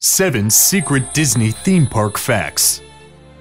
7 Secret Disney Theme Park Facts.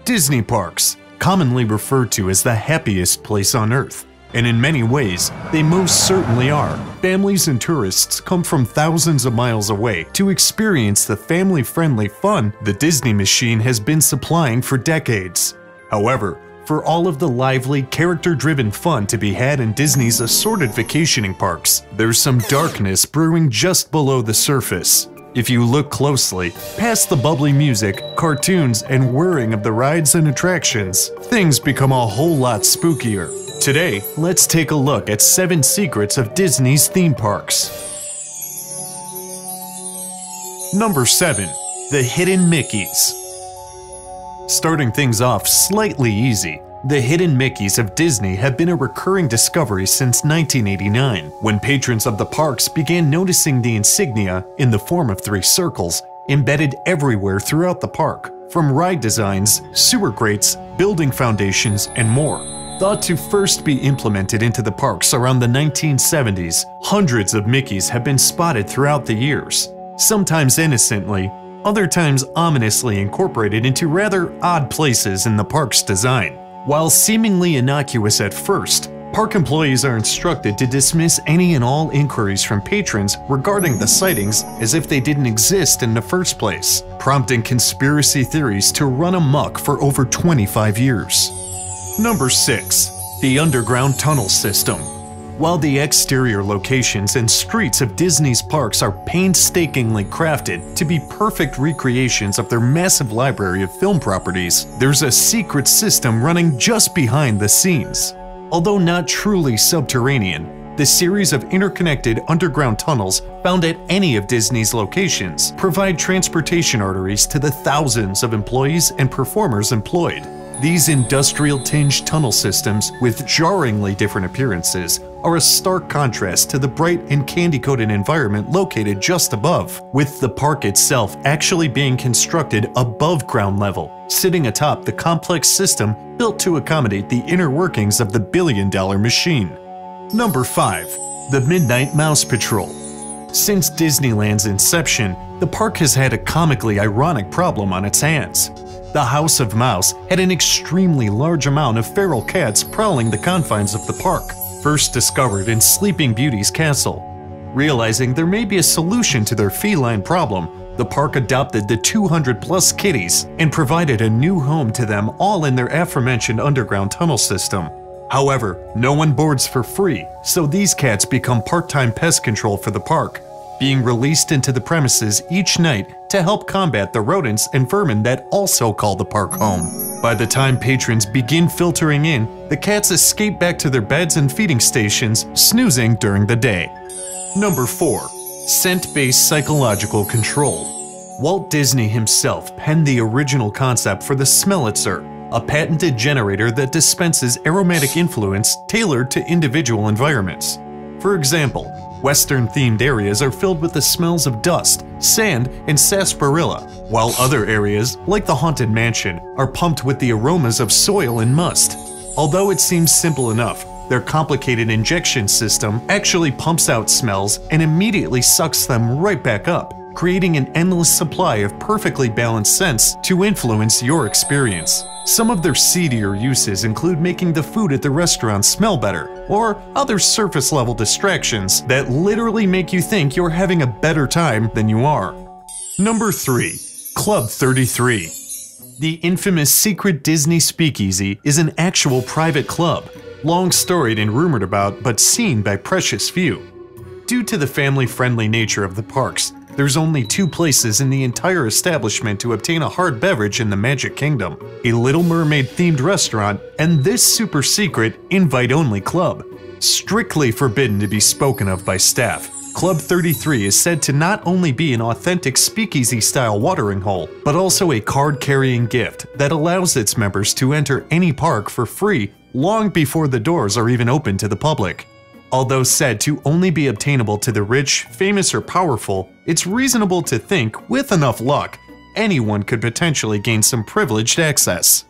Disney parks, commonly referred to as the happiest place on Earth, and in many ways, they most certainly are. Families and tourists come from thousands of miles away to experience the family-friendly fun the Disney machine has been supplying for decades. However, for all of the lively, character-driven fun to be had in Disney's assorted vacationing parks, there's some darkness brewing just below the surface. If you look closely, past the bubbly music, cartoons, and whirring of the rides and attractions, things become a whole lot spookier. Today, let's take a look at 7 secrets of Disney's theme parks. Number 7. The Hidden Mickeys. Starting things off slightly easy, the hidden Mickeys of Disney have been a recurring discovery since 1989, when patrons of the parks began noticing the insignia, in the form of 3 circles, embedded everywhere throughout the park, from ride designs, sewer grates, building foundations, and more. Thought to first be implemented into the parks around the 1970s, hundreds of Mickeys have been spotted throughout the years, sometimes innocently, other times ominously incorporated into rather odd places in the park's design. While seemingly innocuous at first, park employees are instructed to dismiss any and all inquiries from patrons regarding the sightings as if they didn't exist in the first place, prompting conspiracy theories to run amok for over 25 years. Number 6. The Underground Tunnel System. While the exterior locations and streets of Disney's parks are painstakingly crafted to be perfect recreations of their massive library of film properties, there's a secret system running just behind the scenes. Although not truly subterranean, the series of interconnected underground tunnels found at any of Disney's locations provide transportation arteries to the thousands of employees and performers employed. These industrial-tinged tunnel systems, with jarringly different appearances, are a stark contrast to the bright and candy-coated environment located just above, with the park itself actually being constructed above ground level, sitting atop the complex system built to accommodate the inner workings of the billion-dollar machine. Number 5. The Midnight Mouse Patrol. Since Disneyland's inception, the park has had a comically ironic problem on its hands. The House of Mouse had an extremely large amount of feral cats prowling the confines of the park, first discovered in Sleeping Beauty's castle. Realizing there may be a solution to their feline problem, the park adopted the 200-plus kitties and provided a new home to them all in their aforementioned underground tunnel system. However, no one boards for free, so these cats become part-time pest control for the park, being released into the premises each night to help combat the rodents and vermin that also call the park home. By the time patrons begin filtering in, the cats escape back to their beds and feeding stations, snoozing during the day. Number 4. Scent-based psychological control. Walt Disney himself penned the original concept for the Smellitzer, a patented generator that dispenses aromatic influence tailored to individual environments. For example, Western-themed areas are filled with the smells of dust, sand, and sarsaparilla, while other areas, like the Haunted Mansion, are pumped with the aromas of soil and must. Although it seems simple enough, their complicated injection system actually pumps out smells and immediately sucks them right back up, creating an endless supply of perfectly balanced scents to influence your experience. Some of their seedier uses include making the food at the restaurant smell better, or other surface-level distractions that literally make you think you're having a better time than you are. Number 3. Club 33. The infamous secret Disney speakeasy is an actual private club, long storied and rumored about but seen by precious few. Due to the family-friendly nature of the parks, there's only 2 places in the entire establishment to obtain a hard beverage in the Magic Kingdom: a Little Mermaid-themed restaurant and this super secret, invite-only club. Strictly forbidden to be spoken of by staff, Club 33 is said to not only be an authentic speakeasy-style watering hole, but also a card-carrying gift that allows its members to enter any park for free long before the doors are even open to the public. Although said to only be obtainable to the rich, famous, or powerful, it's reasonable to think, with enough luck, anyone could potentially gain some privileged access.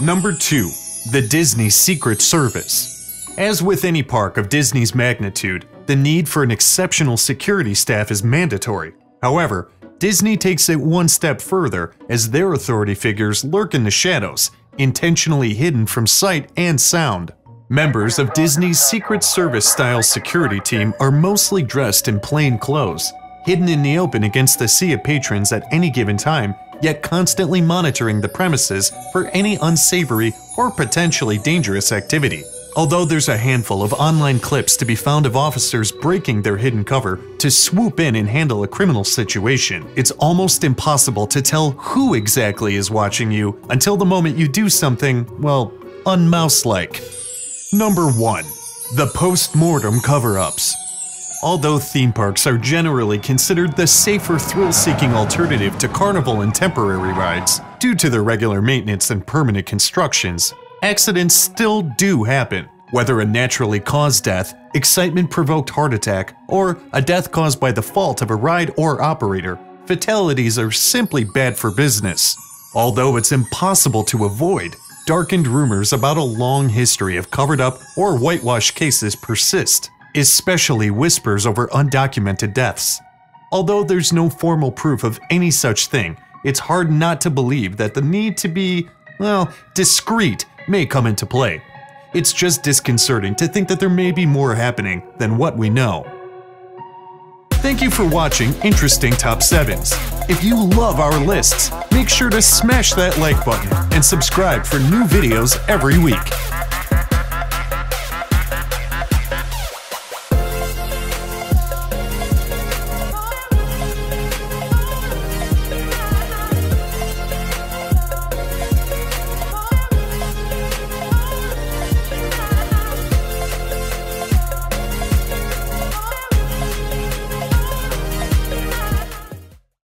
Number 2. The Disney Secret Service. As with any park of Disney's magnitude, the need for an exceptional security staff is mandatory. However, Disney takes it one step further as their authority figures lurk in the shadows, intentionally hidden from sight and sound. Members of Disney's Secret Service-style security team are mostly dressed in plain clothes, hidden in the open against the sea of patrons at any given time, yet constantly monitoring the premises for any unsavory or potentially dangerous activity. Although there's a handful of online clips to be found of officers breaking their hidden cover to swoop in and handle a criminal situation, it's almost impossible to tell who exactly is watching you until the moment you do something, well, unmouse-like. Number 1. The Post-Mortem Cover-Ups. Although theme parks are generally considered the safer thrill-seeking alternative to carnival and temporary rides, due to their regular maintenance and permanent constructions, accidents still do happen. Whether a naturally caused death, excitement-provoked heart attack, or a death caused by the fault of a ride or operator, fatalities are simply bad for business. Although it's impossible to avoid, darkened rumors about a long history of covered-up or whitewashed cases persist, especially whispers over undocumented deaths. Although there's no formal proof of any such thing, it's hard not to believe that the need to be, well, discreet may come into play. It's just disconcerting to think that there may be more happening than what we know. Thank you for watching Interesting Top 7s. If you love our lists, make sure to smash that like button and subscribe for new videos every week.